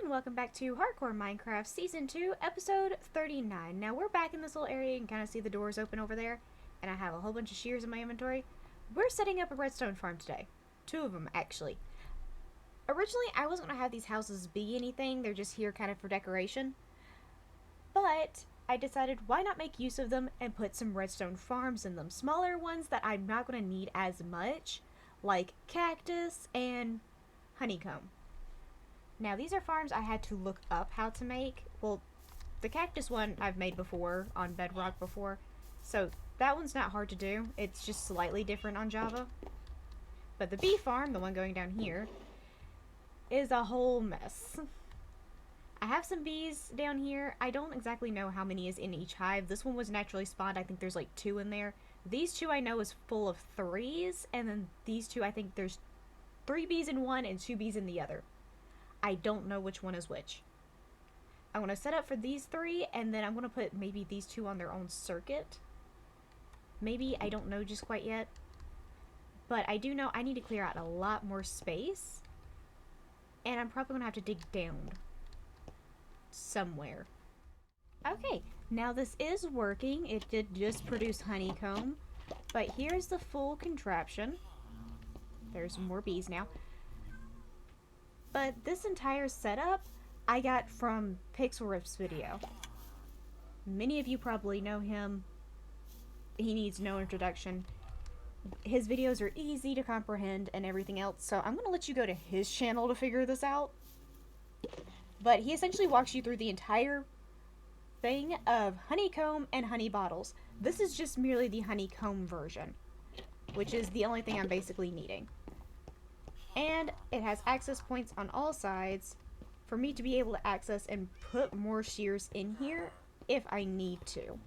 and welcome back to Hardcore Minecraft Season 2, Episode 39. Now, we're back in this little area. You can kind of see the doors open over there, and I have a whole bunch of shears in my inventory. We're setting up a redstone farm today. 2 of them, actually. Originally, I wasn't going to have these houses be anything. They're just here kind of for decoration. But I decided, why not make use of them and put some redstone farms in them? Smaller ones that I'm not going to need as much, like cactus and honeycomb. Now, these are farms I had to look up how to make. Well, the cactus one I've made before, on Bedrock before. So, that one's not hard to do. It's just slightly different on Java. But the bee farm, the one going down here, is a whole mess. I have some bees down here. I don't exactly know how many is in each hive. This one was naturally spawned. I think there's like 2 in there. These 2 I know is full of 3s. And then these 2, I think there's 3 bees in one and 2 bees in the other. I don't know which one is which. I'm going to set up for these 3, and then I'm going to put maybe these 2 on their own circuit. Maybe, I don't know just quite yet. But I do know I need to clear out a lot more space. And I'm probably going to have to dig down somewhere. Okay, now this is working. It did just produce honeycomb. But here's the full contraption. There's more bees now. But this entire setup I got from Pixelriff's video. Many of you probably know him. He needs no introduction. His videos are easy to comprehend and everything else, so I'm going to let you go to his channel to figure this out. But he essentially walks you through the entire thing of honeycomb and honey bottles. This is just merely the honeycomb version, which is the only thing I'm basically needing. And it has access points on all sides for me to be able to access and put more shears in here if I need to.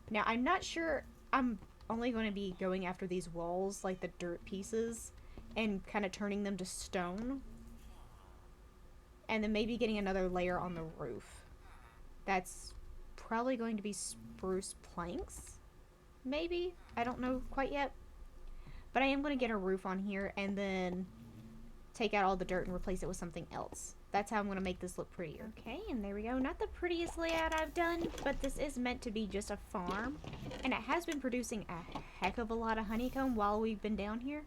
Now, I'm not sure. I'm only going to be going after these walls, like the dirt pieces, and kind of turning them to stone. And then maybe getting another layer on the roof. That's probably going to be spruce planks. Maybe? I don't know quite yet. But I am going to get a roof on here and then take out all the dirt and replace it with something else. That's how I'm going to make this look prettier. Okay, and there we go. Not the prettiest layout I've done, but this is meant to be just a farm. And it has been producing a heck of a lot of honeycomb while we've been down here.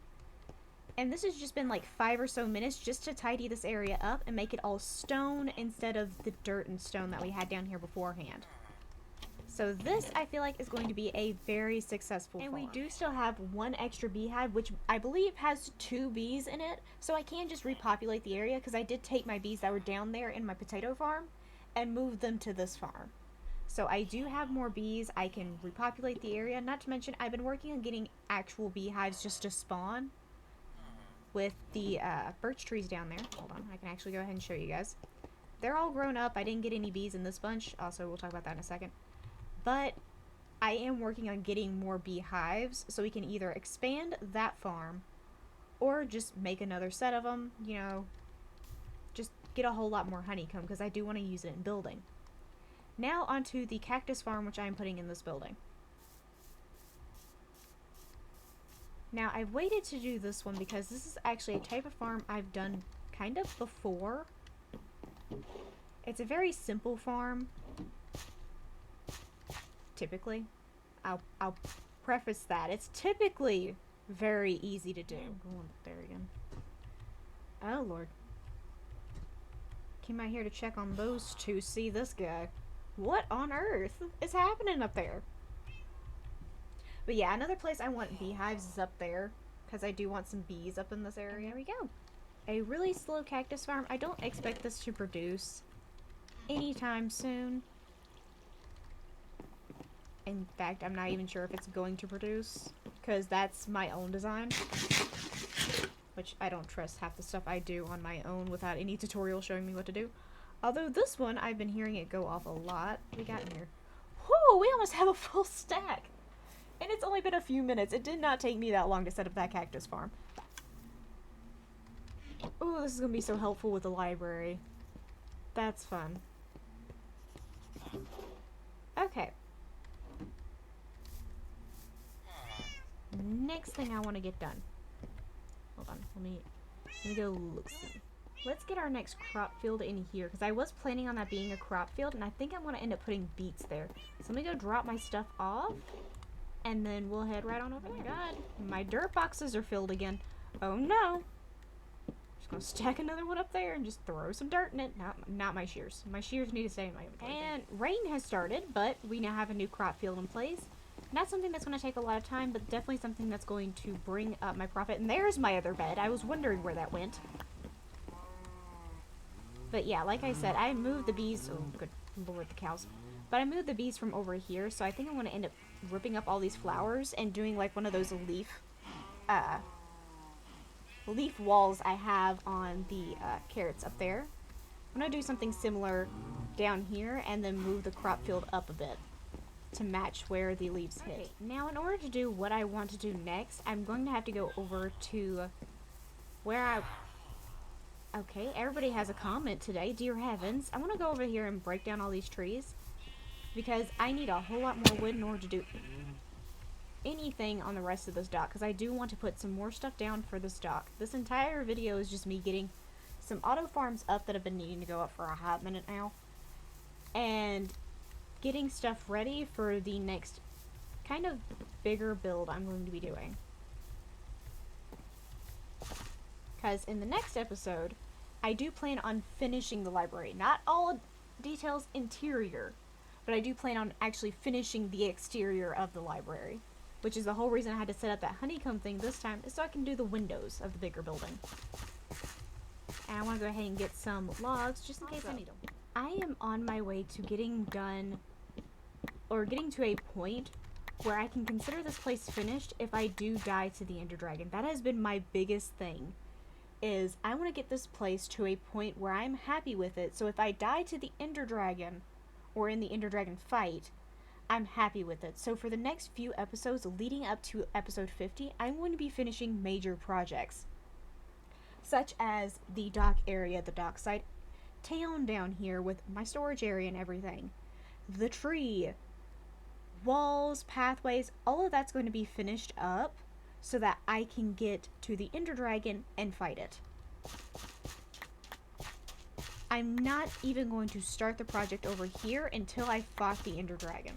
And this has just been like 5 or so minutes just to tidy this area up and make it all stone instead of the dirt and stone that we had down here beforehand. So this, I feel like, is going to be a very successful farm. And we do still have 1 extra beehive, which I believe has 2 bees in it. So I can just repopulate the area, because I did take my bees that were down there in my potato farm and move them to this farm. So I do have more bees. I can repopulate the area. Not to mention, I've been working on getting actual beehives just to spawn with the birch trees down there. Hold on, I can actually go ahead and show you guys. They're all grown up. I didn't get any bees in this bunch. Also, we'll talk about that in a second. But I am working on getting more beehives so we can either expand that farm or just make another set of them, you know, just get a whole lot more honeycomb because I do want to use it in building. Now onto the cactus farm, which I'm putting in this building. Now I've waited to do this one because this is actually a type of farm I've done kind of before. It's a very simple farm. Typically, I'll preface that. It's typically very easy to do. I'm going up there again. Oh, Lord. Came out here to check on those 2. See this guy. What on earth is happening up there? But yeah, another place I want beehives is up there, because I do want some bees up in this area. And there we go. A really slow cactus farm. I don't expect this to produce anytime soon. In fact, I'm not even sure if it's going to produce, because that's my own design, which I don't trust half the stuff I do on my own without any tutorial showing me what to do. Although this one, I've been hearing it go off a lot. What we got in here? Whoo, we almost have a full stack! And it's only been a few minutes. It did not take me that long to set up that cactus farm. Oh, this is going to be so helpful with the library. That's fun. Okay. Next thing I want to get done. Hold on, let me go look see. let's get our next crop field in here, because I was planning on that being a crop field, and I think I'm going to end up putting beets there. So let me go drop my stuff off, and then we'll head right on over there. Oh my god, my dirt boxes are filled again. Oh no. Just gonna stack another one up there and just throw some dirt in it. Not my shears. My shears need to stay in my inventory. And rain has started, but we now have a new crop field in place. Not something that's going to take a lot of time, but definitely something that's going to bring up my profit. And there's my other bed. I was wondering where that went. But yeah, like I said, I moved the bees. Oh, good lord, the cows. But I moved the bees from over here, so I think I'm going to end up ripping up all these flowers and doing like one of those leaf walls I have on the carrots up there. I'm going to do something similar down here and then move the crop field up a bit to match where the leaves hit. Okay, now in order to do what I want to do next, I'm going to have to go over to where I... Okay, everybody has a comment today. Dear heavens. I want to go over here and break down all these trees because I need a whole lot more wood in order to do anything on the rest of this dock, because I do want to put some more stuff down for this dock. This entire video is just me getting some auto farms up that have been needing to go up for a hot minute now, and getting stuff ready for the next kind of bigger build I'm going to be doing. Because in the next episode, I do plan on finishing the library. Not all details interior, but I do plan on actually finishing the exterior of the library. Which is the whole reason I had to set up that honeycomb thing this time, is so I can do the windows of the bigger building. And I want to go ahead and get some logs, just in case I need them. I am on my way to getting done, or getting to a point where I can consider this place finished if I do die to the Ender Dragon. That has been my biggest thing, is I want to get this place to a point where I'm happy with it, so if I die to the Ender Dragon, or in the Ender Dragon fight, I'm happy with it. So for the next few episodes leading up to episode 50, I'm going to be finishing major projects, such as the dock area, the dockside town down here with my storage area and everything, the tree, walls, pathways, all of that's going to be finished up so that I can get to the Ender Dragon and fight it. I'm not even going to start the project over here until I fought the Ender Dragon,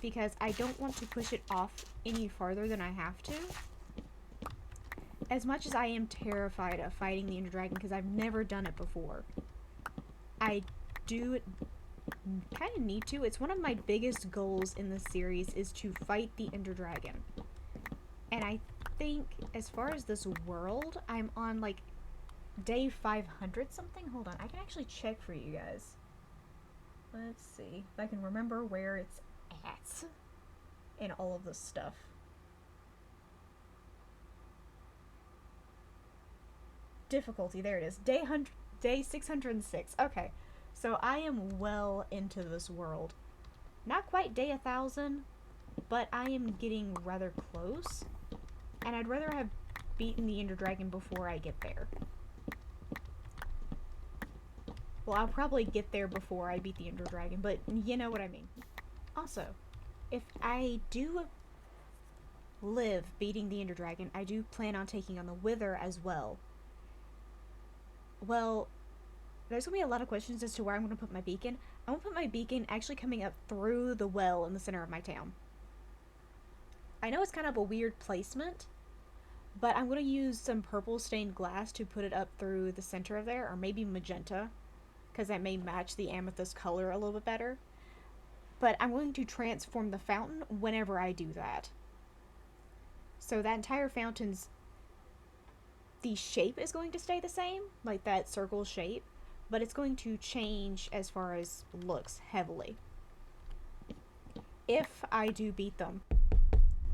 because I don't want to push it off any farther than I have to. As much as I am terrified of fighting the Ender Dragon, because I've never done it before, I do kind of need to. It's one of my biggest goals in this series, is to fight the Ender Dragon. And I think, as far as this world, I'm on like day 500 something. Hold on, I can actually check for you guys. Let's see if I can remember where it's at in all of this stuff. Difficulty, there it is. Day 606. Okay, so I am well into this world. Not quite day 1000, but I am getting rather close. And I'd rather have beaten the Ender Dragon before I get there. Well, I'll probably get there before I beat the Ender Dragon, but you know what I mean. Also, if I do live beating the Ender Dragon, I do plan on taking on the Wither as well. Well, there's going to be a lot of questions as to where I'm going to put my beacon. I'm going to put my beacon actually coming up through the well in the center of my town. I know it's kind of a weird placement, but I'm going to use some purple stained glass to put it up through the center of there, or maybe magenta, because that may match the amethyst color a little bit better. But I'm going to transform the fountain whenever I do that. So that entire fountain's, the shape is going to stay the same, like that circle shape, but it's going to change as far as looks heavily. If I do beat them.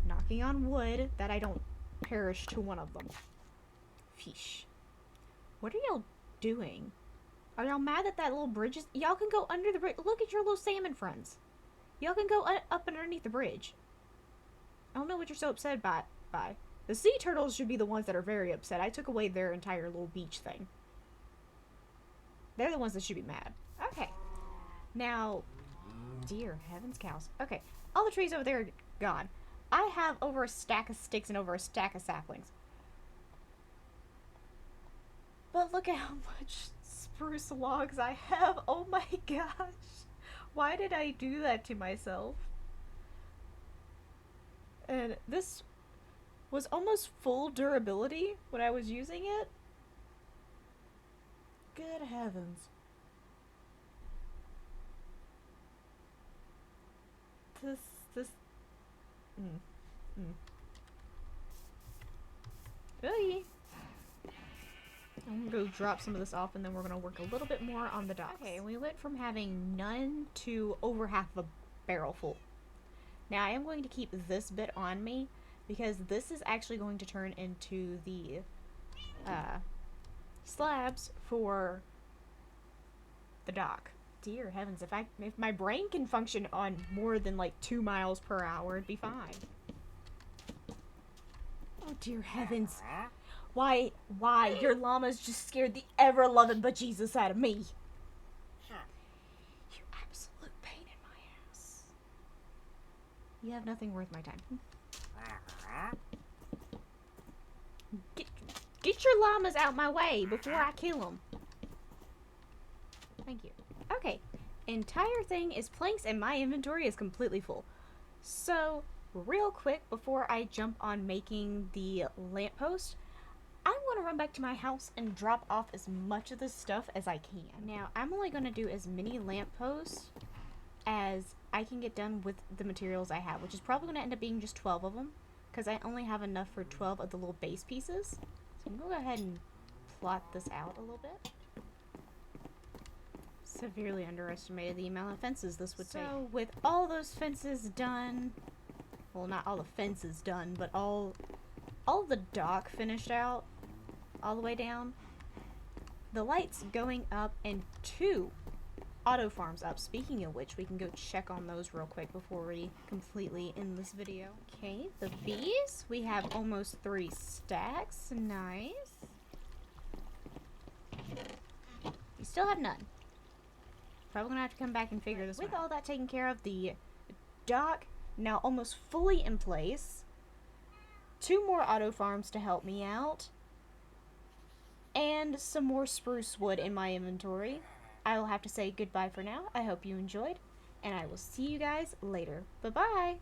Knocking on wood that I don't perish to one of them. Fish. What are y'all doing? Are y'all mad that that little bridge is... Y'all can go under the bridge. Look at your little salmon friends. Y'all can go up underneath the bridge. I don't know what you're so upset by. The sea turtles should be the ones that are very upset. I took away their entire little beach thing. They're the ones that should be mad. Okay. Now, dear heavens cows. Okay. All the trees over there are gone. I have over a stack of sticks and over a stack of saplings. But look at how much spruce logs I have. Oh my gosh. Why did I do that to myself? And this was almost full durability when I was using it. Good heavens. This. Really? I'm gonna go drop some of this off and then we're gonna work a little bit more on the docks. Okay, we went from having none to over half of a barrel full. Now I am going to keep this bit on me because this is actually going to turn into the slabs for the dock. Dear heavens, if my brain can function on more than like 2 miles per hour, it'd be fine. Oh dear heavens. Why? Your llama's just scared the ever-loving bejesus out of me. You absolute pain in my ass. You have nothing worth my time. Get your llamas out my way before I kill them. Thank you. Okay. Entire thing is planks and my inventory is completely full. So, real quick before I jump on making the lamppost, I want to run back to my house and drop off as much of this stuff as I can. Now, I'm only going to do as many lampposts as I can get done with the materials I have, which is probably going to end up being just 12 of them, because I only have enough for 12 of the little base pieces. So I'm going to go ahead and plot this out a little bit. Severely underestimated the amount of fences this would take. So, with all those fences done, well, not all the fences done, but all the dock finished out, all the way down, the lights going up, and 2 auto farms up. Speaking of which, we can go check on those real quick before we completely end this video. Okay, the bees, we have almost 3 stacks. Nice. We still have none. Probably gonna have to come back and figure this out. With all that taken care of, the dock now almost fully in place. 2 more auto farms to help me out. And some more spruce wood in my inventory. I will have to say goodbye for now. I hope you enjoyed, and I will see you guys later. Bye-bye!